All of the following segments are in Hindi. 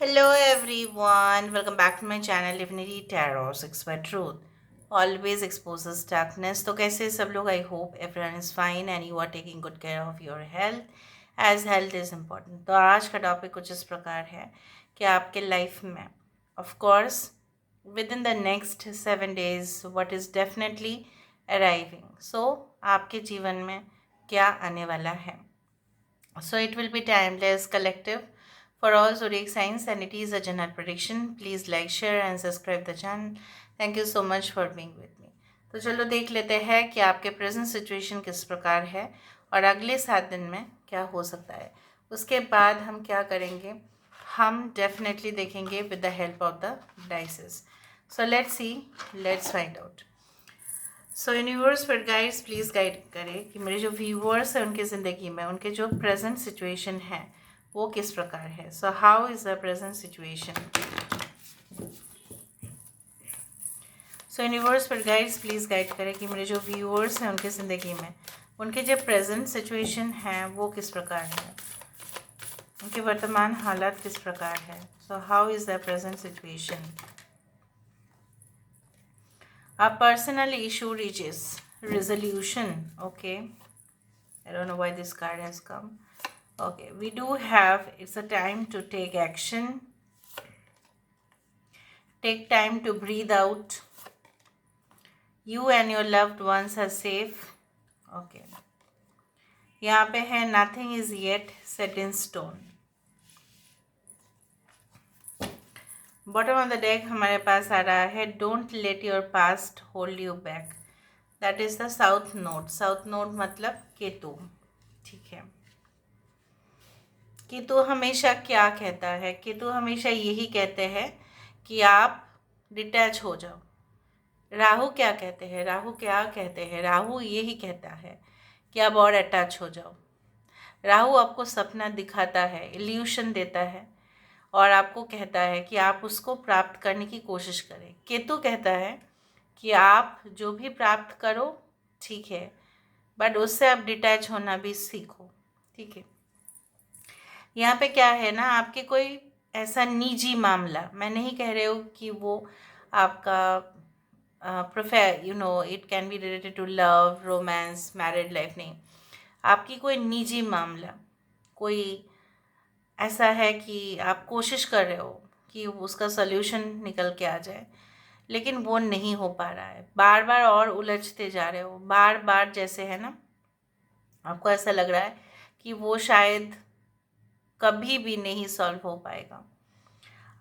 Hello everyone, welcome back to my channel Divinity Tarot 6 by Truth. Always exposes darkness. तो कैसे सब लोग I hope everyone is fine and you are taking good care of your health as health is important. तो आज का टॉपिक कुछ इस प्रकार है कि आपके लाइफ में of course within the next 7 days what is definitely arriving. So आपके जीवन में क्या आने वाला है. So it will be timeless, collective for all zodiac signs and it is a general prediction. Please like, share and subscribe the channel. Thank you so much for being with me. तो चलो देख लेते हैं कि आपके प्रेजेंट सिचुएशन किस प्रकार है और अगले 7 दिन में क्या हो सकता है. उसके बाद हम क्या करेंगे, हम डेफिनेटली देखेंगे with the help of the dices. So let's see, let's find out. So universe पर गाइड्स प्लीज़ गाइड करें कि मेरे जो व्यूअर्स हैं उनकी ज़िंदगी में उनके जो प्रेजेंट सिचुएशन है वो किस प्रकार है. So how is the present situation. So universe पर गाइड्स प्लीज़ गाइड करें कि मेरे जो व्यूअर्स हैं उनकी ज़िंदगी में उनके जो प्रेजेंट सिचुएशन है वो किस प्रकार है, उनके वर्तमान हालात किस प्रकार है. So how is the present situation. A personal issue reaches resolution. Okay. I don't know why this card has come. Okay. We do have, it's a time to take action. Take time to breathe out. You and your loved ones are safe. Okay. यहाँ पे है nothing is yet set in stone. Bottom of the deck हमारे पास आ रहा है don't let your past hold you back. That is the south node. South node मतलब केतु. ठीक है. केतु हमेशा क्या कहता है, केतु हमेशा यही कहते हैं कि आप डिटैच हो जाओ. राहु क्या कहते हैं, राहु क्या कहते हैं, राहु यही कहता है कि आप और अटैच हो जाओ. राहु आपको सपना दिखाता है, इल्यूशन देता है और आपको कहता है कि आप उसको प्राप्त करने की कोशिश करें. केतु कहता है कि आप जो भी प्राप्त करो ठीक है, बट उससे आप डिटैच होना भी सीखो. ठीक है. यहाँ पे क्या है ना, आपके कोई ऐसा निजी मामला, मैं नहीं कह रही हूँ कि वो आपका it can be related to love, romance, married life, नहीं. आपकी कोई निजी मामला, कोई ऐसा है कि आप कोशिश कर रहे हो कि उसका सल्यूशन निकल के आ जाए, लेकिन वो नहीं हो पा रहा है. बार बार और उलझते जा रहे हो, बार बार जैसे है ना, आपको ऐसा लग रहा है कि वो शायद कभी भी नहीं सॉल्व हो पाएगा.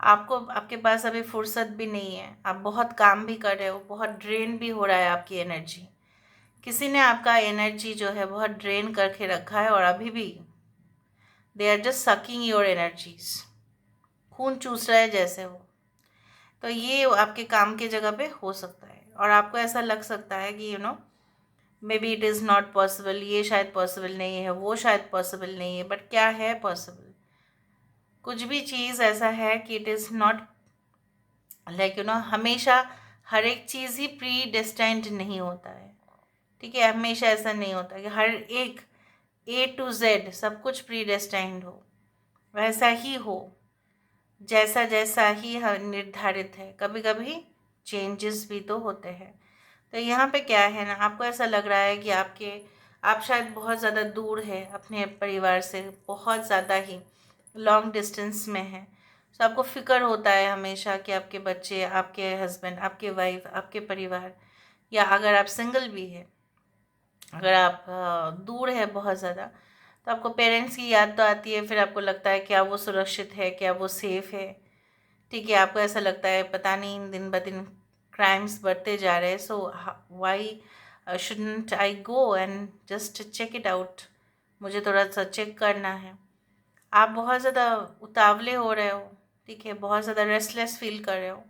आपको, आपके पास अभी फुर्सत भी नहीं है, आप बहुत काम भी कर रहे हो, बहुत ड्रेन भी हो रहा है आपकी एनर्जी. किसी ने आपका एनर्जी जो है बहुत ड्रेन करके रखा है और अभी भी they are just sucking your energies. खून चूस रहा है जैसे हो. तो ये आपके काम के जगह पे हो सकता है और आपको ऐसा लग सकता है कि may be it is not possible, ये शायद पॉसिबल नहीं है, वो शायद पॉसिबल नहीं है, बट क्या है पॉसिबल. कुछ भी चीज़ ऐसा है कि इट इज़ नॉट लाइक हमेशा हर एक चीज़ ही प्री डेस्टाइंड नहीं होता है. ठीक है. हमेशा ऐसा नहीं होता कि हर एक A to Z सब कुछ प्री डेस्टाइंड हो, वैसा ही हो, जैसा जैसा ही निर्धारित है. कभी कभी चेंजेस भी तो होते हैं. तो यहाँ पे क्या है ना, आपको ऐसा लग रहा है कि आप शायद बहुत ज़्यादा दूर है अपने परिवार से, बहुत ज़्यादा ही लॉन्ग डिस्टेंस में है. तो आपको फ़िक्र होता है हमेशा कि आपके बच्चे, आपके हस्बैंड, आपके वाइफ, आपके परिवार, या अगर आप सिंगल भी है, अगर आप दूर है बहुत ज़्यादा, तो आपको पेरेंट्स की याद तो आती है. फिर आपको लगता है क्या वो सुरक्षित है, क्या वो सेफ़ है. ठीक है. आपको ऐसा लगता है पता नहीं दिन ब दिन क्राइम्स बढ़ते जा रहे हैं. So why shouldn't I go and just check it out. मुझे थोड़ा सा चेक करना है. आप बहुत ज़्यादा उतावले हो रहे हो. ठीक है. बहुत ज़्यादा रेस्टलेस फील कर रहे हो.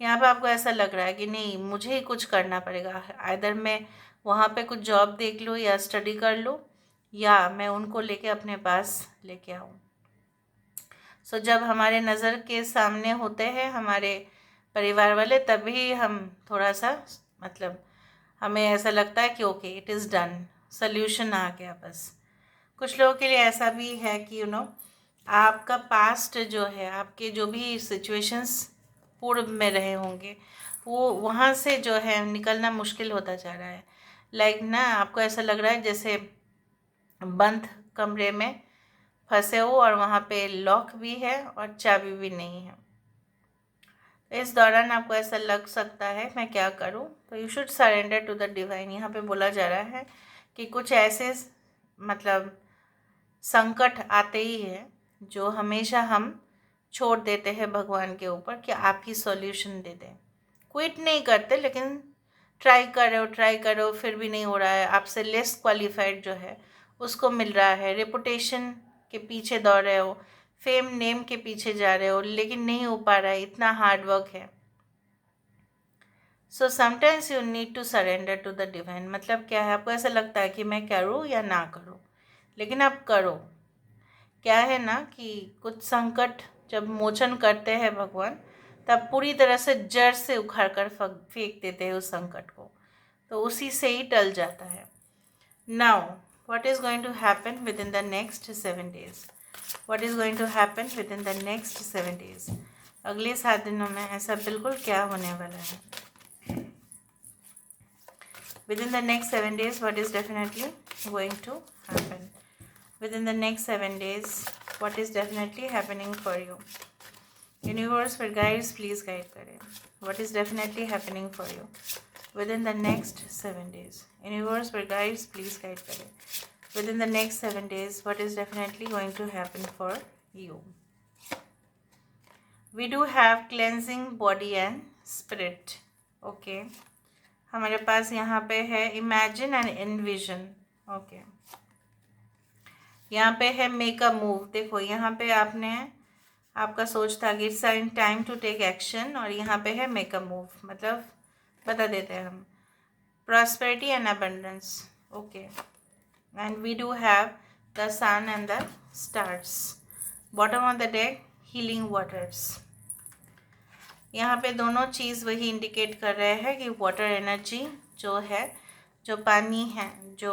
यहाँ पे आपको ऐसा लग रहा है कि नहीं, मुझे ही कुछ करना पड़ेगा. आइदर मैं वहाँ पे कुछ जॉब देख लूँ या स्टडी कर लूँ, या मैं उनको लेके अपने पास लेके आऊँ. सो जब हमारे नज़र के सामने होते हैं हमारे परिवार वाले, तभी हम थोड़ा सा मतलब हमें ऐसा लगता है कि okay it is done, solution आ गया बस. कुछ लोगों के लिए ऐसा भी है कि आपका पास्ट जो है, आपके जो भी सिचुएशंस पूर्व में रहे होंगे, वो वहाँ से जो है निकलना मुश्किल होता जा रहा है। लाइक ना, आपको ऐसा लग रहा है जैसे बंद कमरे में फंसे हो और वहाँ पे लॉक भी है और चाबी भी नहीं है। इस दौरान आपको ऐसा लग सकता है मैं क्या करूं, तो you should surrender to the divine. यहाँ पे बोला जा रहा है कि कुछ ऐसे मतलब संकट आते ही है जो हमेशा हम छोड़ देते हैं भगवान के ऊपर कि आप ही सॉल्यूशन दे दें। क्विट नहीं करते, लेकिन ट्राई कर रहे हो फिर भी नहीं हो रहा है। आपसे लेस क्वालिफाइड जो है उसको मिल रहा है, रेपुटेशन के पीछे दौड़ रहे हो, फेम नेम के पीछे जा रहे हो, लेकिन नहीं हो पा रहा है, इतना हार्ड वर्क है। So sometimes you need to surrender to the divine. मतलब क्या है, आपको ऐसा लगता है कि मैं करूँ या ना करूँ, लेकिन आप करो। क्या है ना कि कुछ संकट जब मोचन करते हैं भगवान, तब पूरी तरह से जड़ से उखाड़ कर फेंक देते हैं उस संकट को, तो उसी से ही टल जाता है। Now what is going to happen within the next 7 days? What is going to happen within the next 7 days? अगले 7 दिनों में ऐसा बिल्कुल क्या होने वाला है? Within the next 7 days, what is definitely going to happen? Within the next 7 days, what is definitely happening for you? Universe for guides, please guide करें. What is definitely happening for you? Within the next 7 days. Universe for guides, please guide करें. Within the next 7 days, what is definitely going to happen for you? We do have cleansing body and spirit. Okay. हमारे पास यहाँ पे है इमेजिन एंड एनविजन। ओके, यहाँ पे है मेक अ मूव। देखो यहाँ पे आपने, आपका सोच था कि it's time to take action, और यहाँ पे है मेक अ मूव। मतलब बता देते हैं हम, prosperity and abundance. Okay, and we do have the sun and the stars. Bottom of the deck, healing waters. यहाँ पे दोनों चीज़ वही इंडिकेट कर रहे हैं कि वाटर एनर्जी जो है, जो पानी है, जो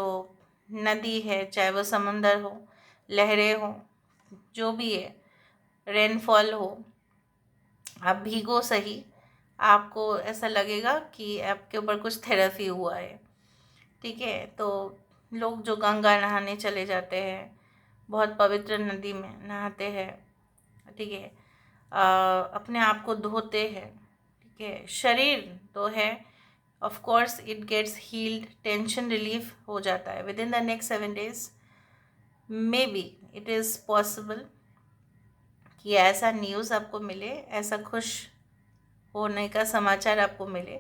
नदी है, चाहे वो समंदर हो, लहरें हो, जो भी है, रेनफॉल हो, आप भीगो सही, आपको ऐसा लगेगा कि आपके ऊपर कुछ थेरेपी हुआ है। ठीक है, तो लोग जो गंगा नहाने चले जाते हैं, बहुत पवित्र नदी में नहाते हैं, ठीक है, अपने आप को धोते हैं, ठीक है, शरीर तो है, of course it gets healed, tension relief हो जाता है। Within the next 7 days maybe it is possible कि ऐसा न्यूज़ आपको मिले, ऐसा खुश होने का समाचार आपको मिले,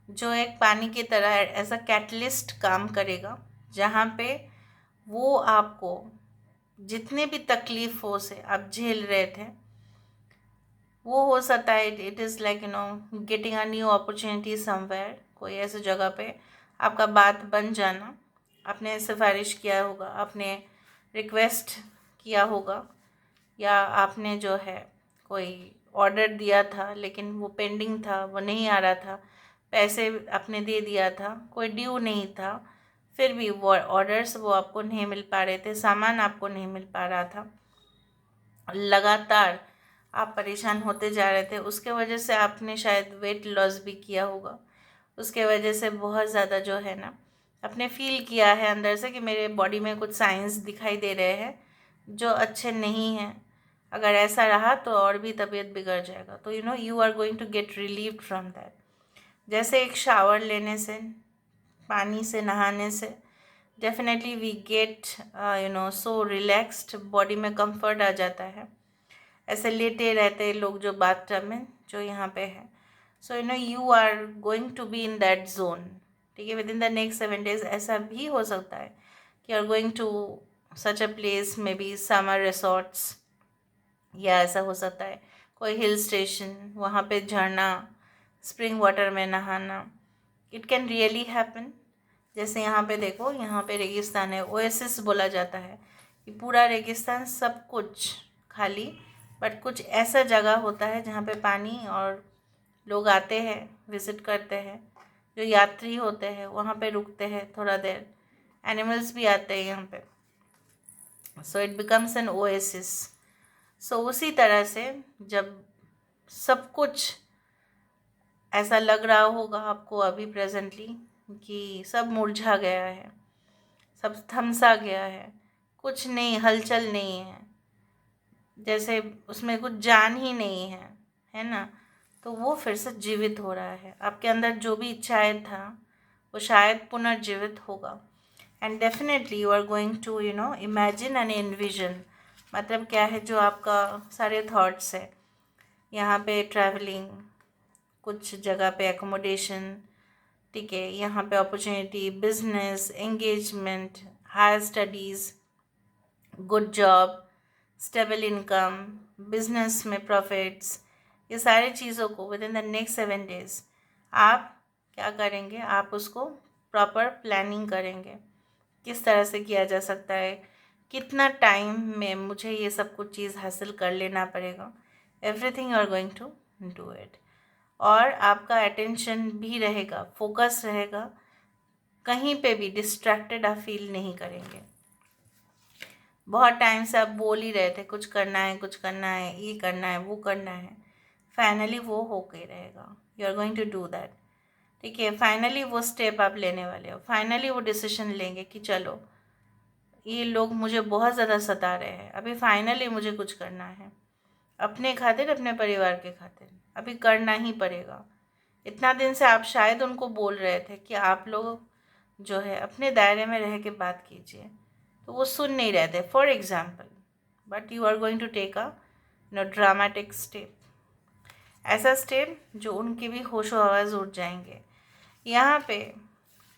जो एक पानी की तरह ऐसा कैटलिस्ट काम करेगा, जहाँ पे वो आपको जितने भी तकलीफ़ों से आप झेल रहे थे, वो हो सकता है it is like getting a new opportunity somewhere. कोई ऐसी जगह पे आपका बात बन जाना, आपने सिफारिश किया होगा, आपने रिक्वेस्ट किया होगा, या आपने जो है कोई ऑर्डर दिया था लेकिन वो पेंडिंग था, वो नहीं आ रहा था, पैसे आपने दे दिया था, कोई ड्यू नहीं था, फिर भी वो ऑर्डर्स वो आपको नहीं मिल पा रहे थे, सामान आपको नहीं मिल पा रहा था, लगातार आप परेशान होते जा रहे थे। उसके वजह से आपने शायद वेट लॉस भी किया होगा, उसके वजह से बहुत ज़्यादा जो है ना, आपने फील किया है अंदर से कि मेरे बॉडी में कुछ साइंस दिखाई दे रहे हैं जो अच्छे नहीं हैं। अगर ऐसा रहा तो और भी तबीयत बिगड़ जाएगा। तो you are going to get relieved from that. जैसे एक शावर लेने से, पानी से नहाने से definitely we get so relaxed, body में कंफर्ट आ जाता है। ऐसे लेटे रहते हैं लोग जो बाथटब में, जो यहाँ पे है। So you are going to be in that zone. ठीक है, within the next 7 days ऐसा भी हो सकता है कि are going to such a place, maybe summer resorts, या ऐसा हो सकता है कोई हिल स्टेशन, वहाँ पे झरना, स्प्रिंग वाटर में नहाना। It can really happen. जैसे यहाँ पे देखो, यहाँ पे रेगिस्तान है, ओएसिस बोला जाता है कि पूरा रेगिस्तान, सब कुछ खाली, बट कुछ ऐसा जगह होता है जहाँ पे पानी, और लोग आते हैं, विज़िट करते हैं, जो यात्री होते हैं वहाँ पे रुकते हैं थोड़ा देर, एनिमल्स भी आते हैं यहाँ पे। So it becomes an oasis. So उसी तरह से जब सब कुछ ऐसा लग रहा होगा आपको अभी प्रेजेंटली कि सब मुरझा गया है, सब थमसा गया है, कुछ नहीं, हलचल नहीं है, जैसे उसमें कुछ जान ही नहीं है ना, तो वो फिर से जीवित हो रहा है। आपके अंदर जो भी इच्छाएं था वो शायद पुनर्जीवित होगा। And definitely you are going to imagine and envision. मतलब क्या है, जो आपका सारे थॉट्स है, यहाँ पे ट्रैवलिंग, कुछ जगह पे एकोमोडेशन, ठीक है, यहाँ पे opportunity, business, engagement, higher studies, good job, stable income, business में प्रॉफिट्स, ये सारी चीज़ों को within the next 7 days आप क्या करेंगे, आप उसको प्रॉपर प्लानिंग करेंगे। किस तरह से किया जा सकता है, कितना टाइम में मुझे ये सब कुछ चीज़ हासिल कर लेना पड़ेगा, everything you are going to do it. और आपका अटेंशन भी रहेगा, फोकस रहेगा, कहीं पे भी डिस्ट्रैक्टेड आप फील नहीं करेंगे। बहुत टाइम से आप बोल ही रहे थे कुछ करना है, कुछ करना है, ये करना है, वो करना है, फाइनली वो हो के रहेगा। You are going to do that, ठीक है। फाइनली वो स्टेप आप लेने वाले हो, फाइनली वो डिसीजन लेंगे कि चलो ये लोग मुझे बहुत ज़्यादा सता रहे हैं, अभी फाइनली मुझे कुछ करना है, अपने खातिर, अपने परिवार के खातिर, अभी करना ही पड़ेगा। इतना दिन से आप शायद उनको बोल रहे थे कि आप लोग जो है अपने दायरे में रह के बात कीजिए, तो वो सुन नहीं रहे थे, for example. But you are going to take a dramatic step, ऐसा स्टेप जो उनके भी होशो हवास उड़ जाएंगे। यहाँ पे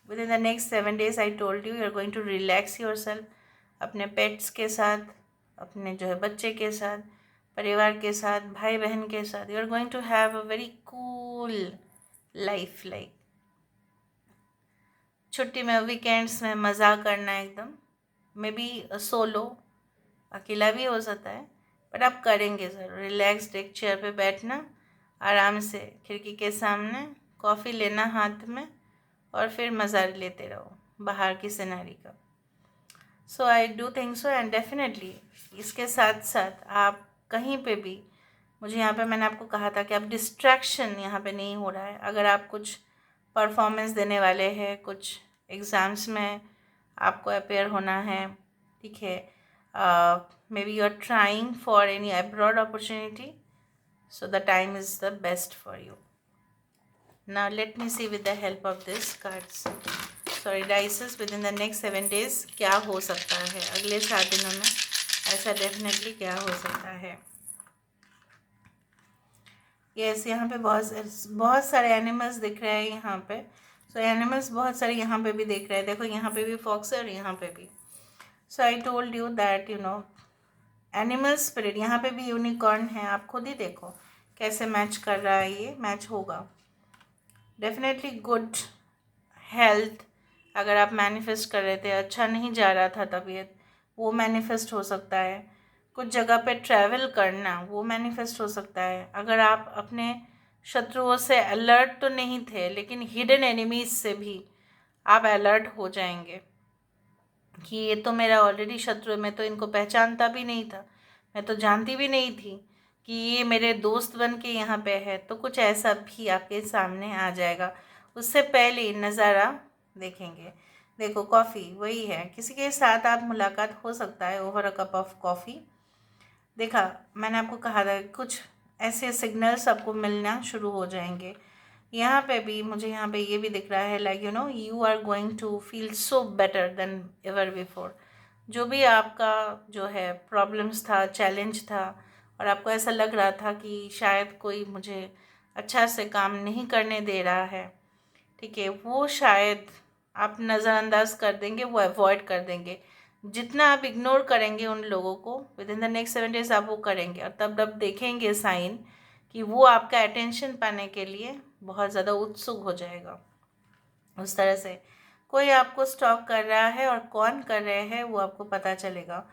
within the next 7 days I told you, you are going to relax your self, अपने पेट्स के साथ, अपने जो है बच्चे के साथ, परिवार के साथ, भाई बहन के साथ, you are going to have a very cool life. Like छुट्टी में, वीकेंड्स में मज़ा करना एकदम, मे बी सोलो, अकेला भी हो सकता है, बट आप करेंगे ज़रूर। रिलैक्स्ड एक चेयर पे बैठना, आराम से खिड़की के सामने, कॉफ़ी लेना हाथ में, और फिर मज़ा लेते रहो बाहर की सिनेरी का। So I do think so, and definitely इसके साथ साथ आप कहीं पे भी, मुझे यहाँ पे मैंने आपको कहा था कि आप डिस्ट्रैक्शन यहाँ पे नहीं हो रहा है। अगर आप कुछ परफॉर्मेंस देने वाले हैं, कुछ एग्ज़ाम्स में आपको अपेयर होना है, ठीक है, maybe you are trying for any abroad opportunity, so the time is the best for you. Now let me see with the help of this cards, sorry dices, within the next 7 days क्या हो सकता है, अगले 7 दिनों में ऐसा डेफिनेटली क्या हो सकता है। यस, यहाँ पे बहुत सारे एनिमल्स दिख रहे हैं यहाँ पे। सो एनिमल्स बहुत सारे यहाँ पे भी दिख रहे हैं, देखो यहाँ पे भी फॉक्स है और यहाँ पे भी। So I told you that animal spirit, यहाँ पे भी यूनिकॉर्न है, आप खुद ही देखो कैसे मैच कर रहा है, ये मैच होगा डेफिनेटली। गुड हेल्थ, अगर आप मैनिफेस्ट कर रहे थे, अच्छा नहीं जा रहा था तबीयत, वो मैनिफेस्ट हो सकता है। कुछ जगह पे ट्रैवल करना, वो मैनिफेस्ट हो सकता है। अगर आप अपने शत्रुओं से अलर्ट तो नहीं थे, लेकिन हिडन एनिमीज से भी आप अलर्ट हो जाएंगे कि ये तो मेरा ऑलरेडी शत्रु है, मैं तो इनको पहचानता भी नहीं था, मैं तो जानती भी नहीं थी कि ये मेरे दोस्त बन के यहाँ पे है। तो कुछ ऐसा भी आपके सामने आ जाएगा, उससे पहले नज़ारा देखेंगे। देखो कॉफ़ी वही है, किसी के साथ आप मुलाकात हो सकता है over a cup of coffee. देखा, मैंने आपको कहा था कुछ ऐसे सिग्नल्स आपको मिलना शुरू हो जाएंगे। यहाँ पे भी मुझे यहाँ पे ये भी दिख रहा है, like you are going to feel so better than ever before. जो भी आपका जो है प्रॉब्लम्स था, चैलेंज था, और आपको ऐसा लग रहा था कि शायद कोई मुझे अच्छा से काम नहीं करने दे रहा है, ठीक है, वो शायद आप नज़रअंदाज कर देंगे, वो अवॉइड कर देंगे। जितना आप इग्नोर करेंगे उन लोगों को, within the next 7 days आप वो करेंगे, और तब देखेंगे साइन कि वो आपका अटेंशन पाने के लिए बहुत ज़्यादा उत्सुक हो जाएगा। उस तरह से कोई आपको स्टॉक कर रहा है, और कौन कर रहे हैं वो आपको पता चलेगा।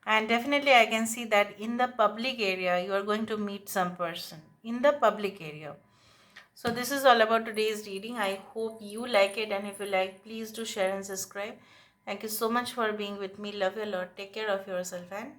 And definitely I can see that in the public area you are going to meet some person in the public area. So this is all about today's reading. I hope you like it, and if you like, please do share and subscribe. Thank you so much for being with me. Love you a lot. Take care of yourself and